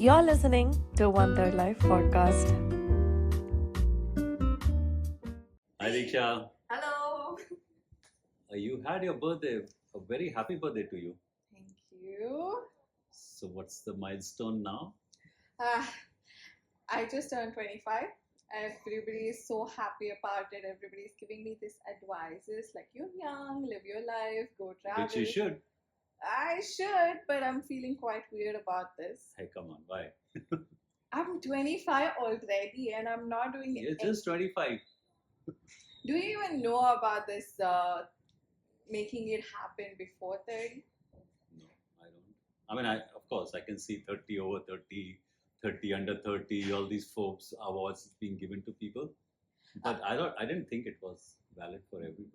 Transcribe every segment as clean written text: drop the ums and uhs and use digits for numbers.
You're listening to One Third Life podcast. Hi Diksha, Hello. you had your birthday. A very happy birthday to you. Thank you. So what's the milestone now? I just turned 25. Everybody is so happy about it. Everybody's giving me this advices like you're young, live your life, go travel. Which you should. I should, but I'm feeling quite weird about this. Hey, come on, why? I'm 25 already and I'm not doing You're it. just 25. Do you even know about this making it happen before 30? No, I don't. I mean, of course, I can see 30 over 30, 30 under 30, all these folks awards being given to people. But I didn't think it was valid for everybody.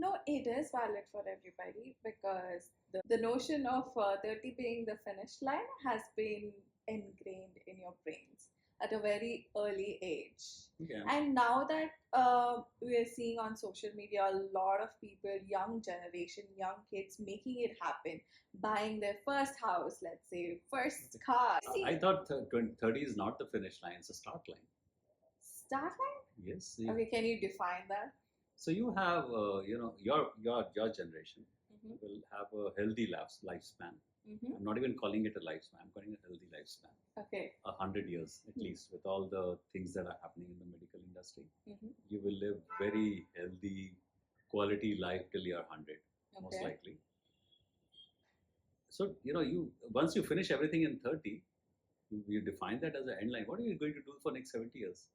No, it is valid for everybody because the notion of 30 being the finish line has been ingrained in your brains at a very early age. Yeah. And now that we are seeing on social media a lot of people, young generation, young kids making it happen, buying their first house, let's say, first car. I thought 30 is not the finish line, it's a start line. Start line? Yes. Okay, can you define that? So you have, your generation Mhm. will have a healthy lifespan. Mhm. I'm not even calling it a lifespan. I'm calling it a healthy lifespan. Okay. 100 years at least, with all the things that are happening in the medical industry. Mhm. You will live very healthy, quality life till you're 100, most Okay. likely. So you once you finish everything in 30, you define that as an end line. What are you going to do for next 70 years?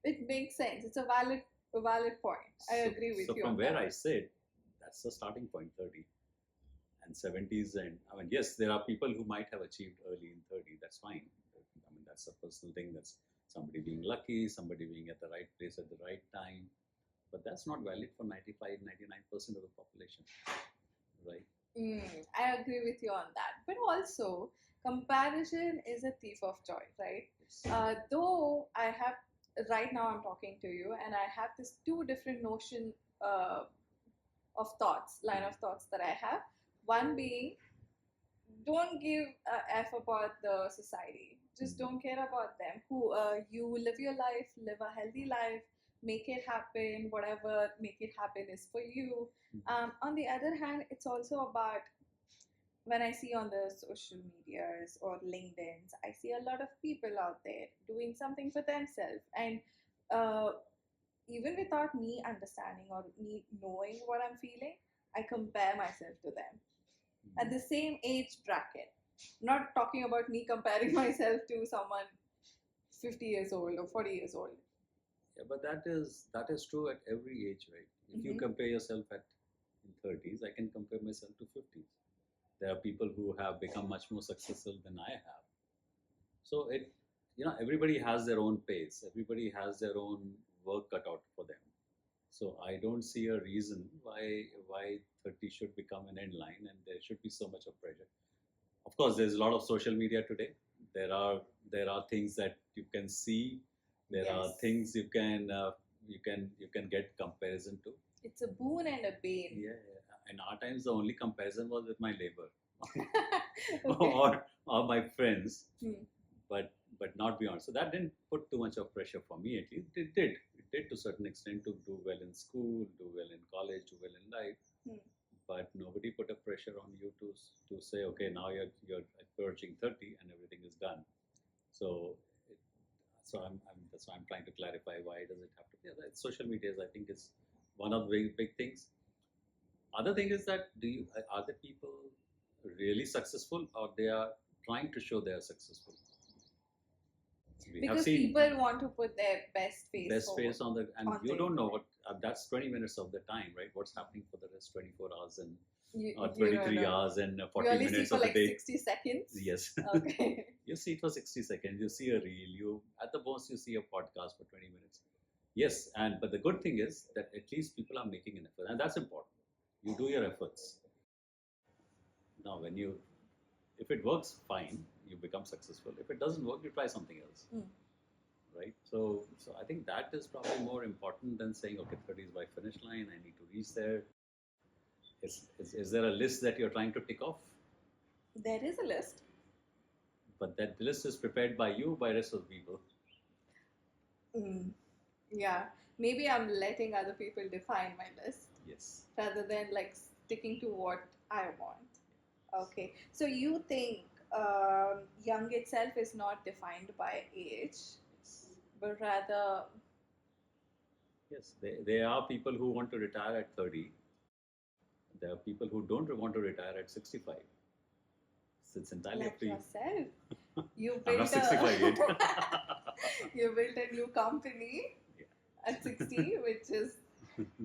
It makes sense. It's a valid point. I agree with So you. from on where that. I said, that's the starting point, 30 and 70s, and I mean, yes, there are people who might have achieved early in 30. That's fine. I mean, that's a personal thing. That's somebody being lucky, somebody being at the right place at the right time. But that's not valid for 95, 99% of the population, right? I agree with you on that. But also, comparison is a thief of joy, right? Though I have, right now I'm talking to you, and I have this two different notion of thoughts, line of thoughts that I have. One being, don't give a f about the society. Just don't care about them. Who you live your life, live a healthy life, make it happen. Whatever make it happen is for you. On the other hand, it's also about when I see on the social medias or LinkedIn's, I see a lot of people out there doing something for themselves, and uh, even without me understanding or me knowing what I'm feeling, I compare myself to them at the same age bracket. Not talking about me comparing myself to someone 50 years old or 40 years old. Yeah, but that is true at every age, right? If you Mhm. compare yourself at in 30s, I can compare myself to 50s. There are people who have become much more successful than I have. So everybody has their own pace. Everybody has their own work cut out for them. So I don't see a reason why 30 should become an end line and there should be so much of pressure. Of course, there's a lot of social media today. There are things that you can see. There are Yes. things you can get comparison to. It's a boon and a bane. Yeah. In our times, the only comparison was with my neighbor Okay. or my friends, Hmm. but not beyond. So that didn't put too much of pressure for me. At least it did. It did to a certain extent to do well in school, do well in college, do well in life. Hmm. But nobody put a pressure on you to say, okay, now you're approaching 30 and everything is done. So it, so that's why I'm trying to clarify why does it have to be. Social media I think is one of the big things. Other thing is that are the people really successful or they are trying to show they are successful? We have Because seen people want to put their best face best forward. face on the and on you the don't know internet. what that's 20 minutes of the time, right? What's happening for the rest 24 hours and You, or you don't 23 know. hours and You 40 only see minutes for of the like day. 60 seconds. Yes. Okay. You see it for 60 seconds. You see a reel. You at the most you see a podcast for 20 minutes. Yes, but the good thing is that at least people are making an effort, and that's important. You do your efforts. Now, if it works, fine, you become successful. If it doesn't work, you try something else. Right? So I think that is probably more important than saying, okay, 30 is my finish line. I need to reach there. Is there a list that you're trying to tick off? There is a list. but that list is prepared by you, by rest of the people. Mm. Yeah, maybe I'm letting other people define my list Yes. rather than like sticking to what I want. Okay, so you think young itself is not defined by age, Yes. but rather, Yes. There are people who want to retire at 30. There are people who don't want to retire at 65. So it's entirely up like to you. yourself, you I'm not built 65 yet. you built a new company Yeah. at 60, which is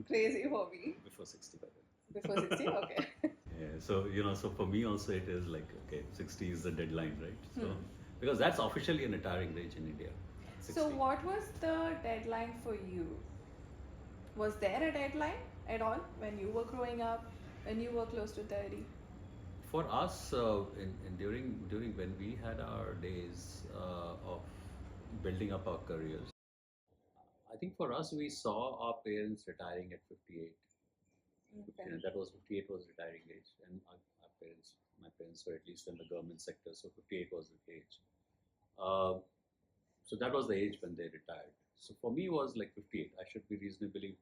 crazy for me. Before 65. Before 60, okay. Yeah, so so for me also it is like, okay, 60 is the deadline, right? So Hmm. because that's officially a retiring age in India. 60. So, what was the deadline for you? Was there a deadline at all when you were growing up, when you were close to 30? For us, during when we had our days of building up our careers, I think for us we saw our parents retiring at 58. Okay. That was 58 was retiring age, and my parents were at least in the government sector, so 58 was the age. Uh, so that was the age when they retired. So for me, it was like 58. I should be reasonably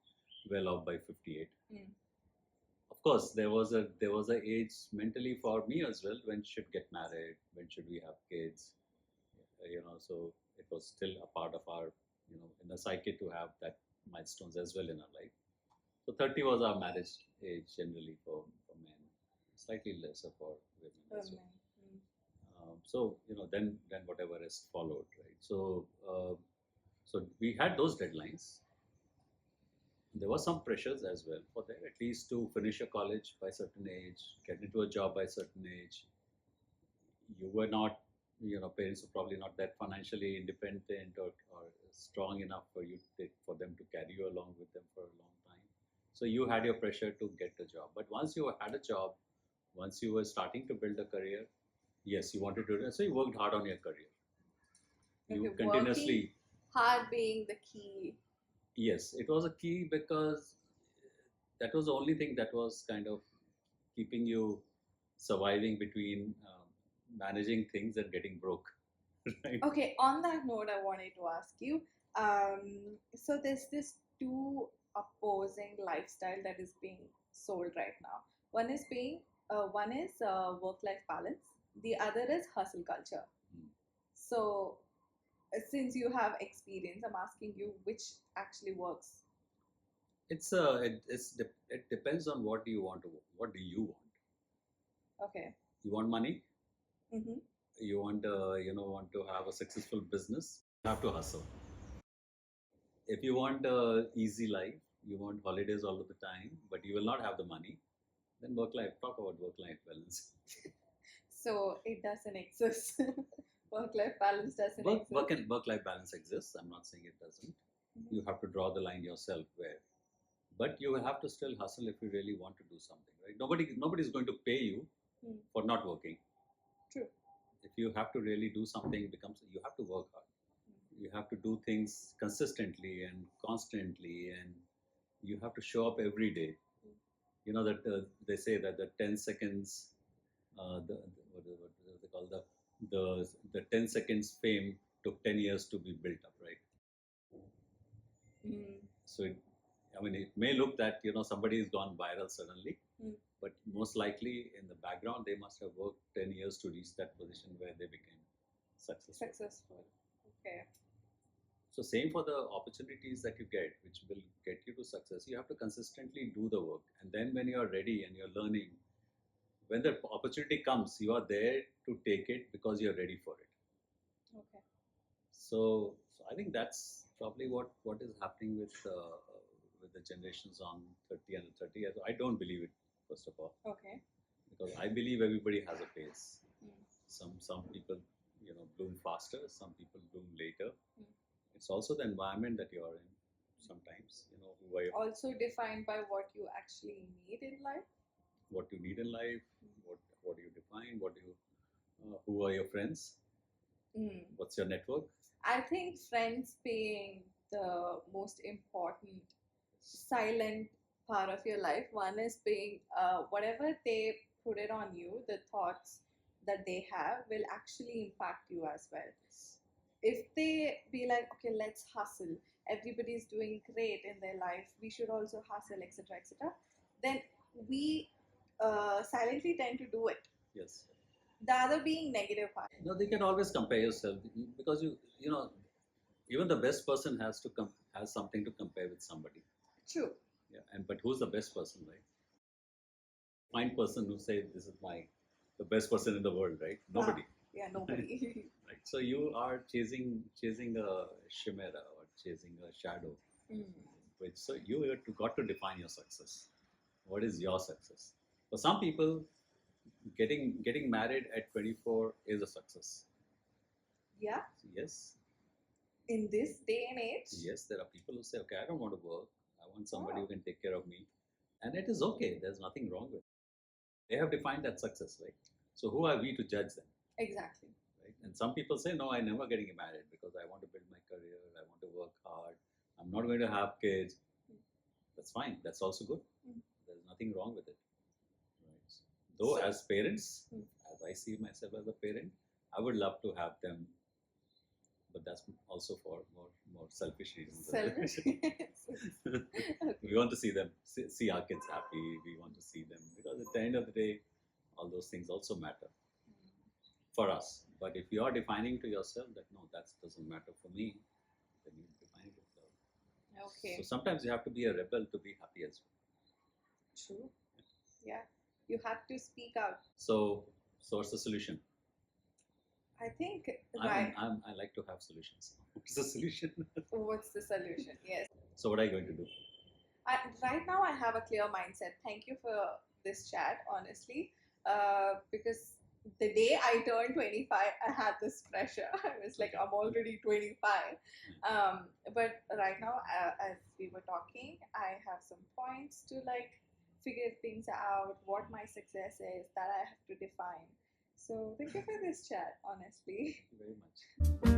well off by 58. Mm. Of course, there was a age mentally for me as well. When should get married? When should we have kids? So it was still a part of our in the psyche to have that milestones as well in our life. So 30 was our marriage age generally for men, slightly lesser for women as well. Mm. So then whatever has followed, right? So we had those deadlines. There was some pressures as well for that, at least to finish a college by certain age, get into a job by certain age. You were not, parents were probably not that financially independent or strong enough for them to carry you along with them for a long time. So you had your pressure to get a job. But once you had a job, once you were starting to build a career, yes, you wanted to do it. So you worked hard on your career. You Okay, continuously, working hard being the key. yes, it was a key because that was the only thing that was kind of keeping you surviving between managing things and getting broke. Right? Okay, on that note, I wanted to ask you. So there's this two opposing lifestyle that is being sold right now. One is work-life balance. The other is hustle culture. Mm. So since you have experience, I'm asking you which actually works. It depends on what do you want. Okay. You want money? Mm-hmm. You want to have a successful business? You have to hustle. If you want a easy life, you want holidays all of the time, but you will not have the money, then talk about work-life balance. So it doesn't exist. Work-life balance doesn't exist. Work-life balance exists. I'm not saying it doesn't. Mhm. You have to draw the line yourself where, but you have to still hustle if you really want to do something, right? Nobody's going to pay you Mm. for not working. True. If you have to really do something, you have to work hard. You have to do things consistently and constantly, and you have to show up every day. Mm. You know that they say that the 10 seconds, what do they call the 10 seconds fame took 10 years to be built up, right? Mm. So it may look that somebody has gone viral suddenly, Mm. but most likely in the background they must have worked 10 years to reach that position where they became successful. Successful. Okay. So same for the opportunities that you get, which will get you to success. You have to consistently do the work, and then when you are ready and you're learning, when the opportunity comes, you are there to take it because you're ready for it. Okay. So I think that's probably what is happening with the generations on 30 and 30. I don't believe it, first of all, Okay. because I believe everybody has a pace. Mm. Some people bloom faster, some people bloom later. Mm. It's also the environment that you're in. Sometimes who are Also defined by what you actually need in life. what you need in life, what do you define, who are your friends, Mm. what's your network. I think friends being the most important silent part of your life. One is being whatever they put it on you, the thoughts, that they have will actually impact you as well. If they be like, okay, let's hustle, everybody's doing great in their life, we should also hustle, etc., etc., then we silently tend to do it. Yes. The other being negative part. No, they can always compare yourself because you know even the best person has something to compare with somebody. True. Yeah, but who's the best person, right? Find person who say this is the best person in the world, right? Nobody. Yeah, nobody. Right. So you are chasing a chimera or chasing a shadow, Mm. which so you got to define your success. What is your success? For some people, getting married at 24 is a success. Yeah, Yes, in this day and age. yes, there are people who say, okay, I don't want to work. I want somebody Oh. who can take care of me, and it is okay. There's nothing wrong with it. They have defined that success, right? So who are we to judge them? Exactly. Right? And some people say, no, I'm never getting married because I want to build my career. I want to work hard. I'm not going to have kids. That's fine. That's also good. Mm. There's nothing wrong with it. Right? Though, So- as parents, Mm. as I see myself as a parent, I would love to have them, but that's also for more selfish reasons. Selfish. We want to see them, see our kids happy. We want to see them because at the end of the day, all those things also matter for us. But if you are defining to yourself that no, that doesn't matter for me, then you define it yourself. Okay. So sometimes you have to be a rebel to be happy as well. True. Yeah. You have to speak out. So what's the solution? I think, right. I like to have solutions. What's the solution? What's the solution? Yes. So what are you going to do? Right now, I have a clear mindset. Thank you for this chat, honestly. Because the day I turned 25, I had this pressure. I was like, I'm already 25. But right now, as we were talking, I have some points to like figure things out, what my success is that I have to define. So thank you for this chat, honestly. Thank you very much.